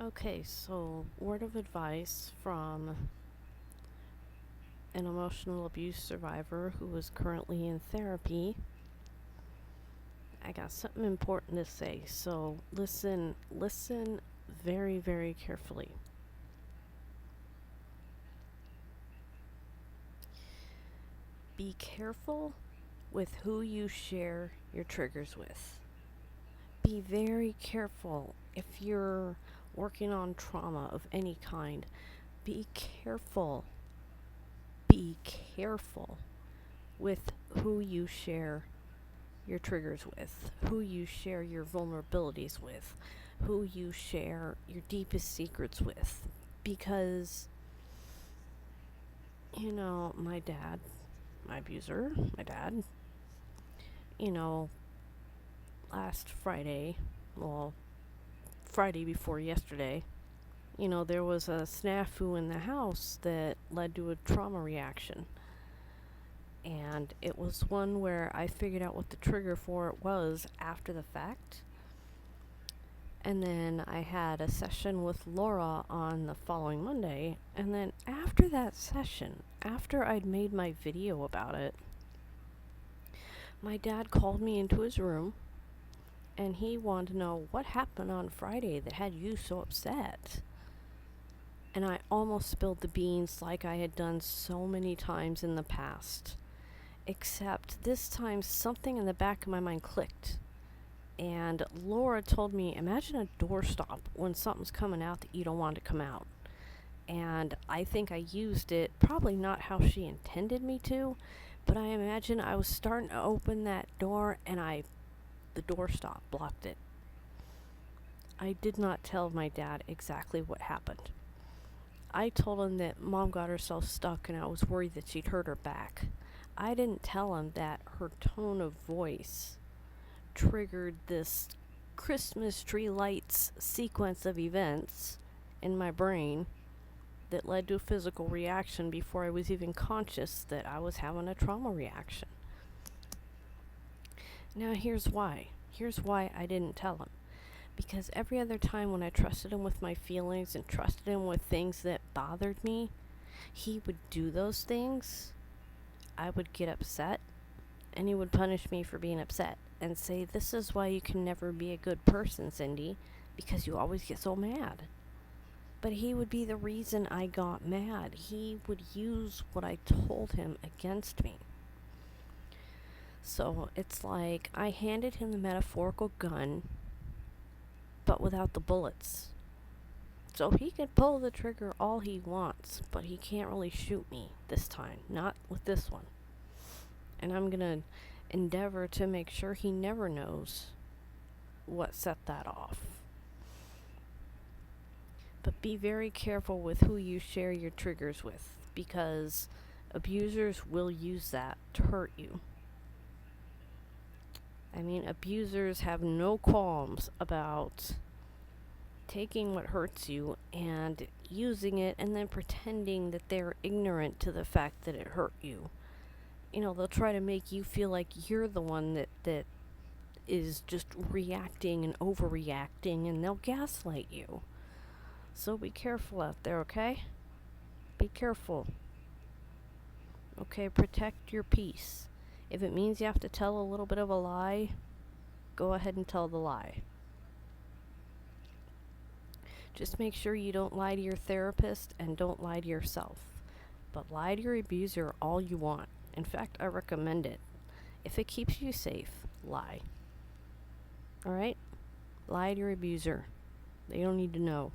Okay, so word of advice from an emotional abuse survivor who is currently in therapy. I got something important to say, so listen very, very carefully. Be careful with who you share your triggers with. Be very careful if you're working on trauma of any kind. Be careful. Be careful with who you share your triggers with, who you share your vulnerabilities with, who you share your deepest secrets with. Because, my dad, my abuser, my dad, you know, last Friday, well, Friday before yesterday, there was a snafu in the house that led to a trauma reaction. And it was one where I figured out what the trigger for it was after the fact. And then I had a session with Laura on the following Monday. And then after that session, after I'd made my video about it, my dad called me into his room and he wanted to know what happened on Friday that had you so upset. And I almost spilled the beans like I had done so many times in the past. Except this time something in the back of my mind clicked. And Laura told me, imagine a doorstop when something's coming out that you don't want to come out. And I think I used it, probably not how she intended me to, but I imagine I was starting to open that door and the doorstop blocked it. I did not tell my dad exactly what happened. I told him that Mom got herself stuck and I was worried that she'd hurt her back. I didn't tell him that her tone of voice triggered this Christmas tree lights sequence of events in my brain that led to a physical reaction before I was even conscious that I was having a trauma reaction. Now here's why. Here's why I didn't tell him. Because every other time when I trusted him with my feelings and trusted him with things that bothered me, he would do those things. I would get upset and he would punish me for being upset and say, this is why you can never be a good person, Cindy, because you always get so mad. But he would be the reason I got mad. He would use what I told him against me. So it's like I handed him the metaphorical gun, but without the bullets. So he can pull the trigger all he wants, but he can't really shoot me this time. Not with this one. And I'm gonna endeavor to make sure he never knows what set that off. But be very careful with who you share your triggers with, because abusers will use that to hurt you. I mean, abusers have no qualms about taking what hurts you and using it and then pretending that they're ignorant to the fact that it hurt you. They'll try to make you feel like you're the one that is just reacting and overreacting, and they'll gaslight you. So be careful out there, okay? Be careful. Okay, protect your peace. If it means you have to tell a little bit of a lie, go ahead and tell the lie. Just make sure you don't lie to your therapist and don't lie to yourself. But lie to your abuser all you want. In fact, I recommend it. If it keeps you safe, lie. Alright? Lie to your abuser. They don't need to know.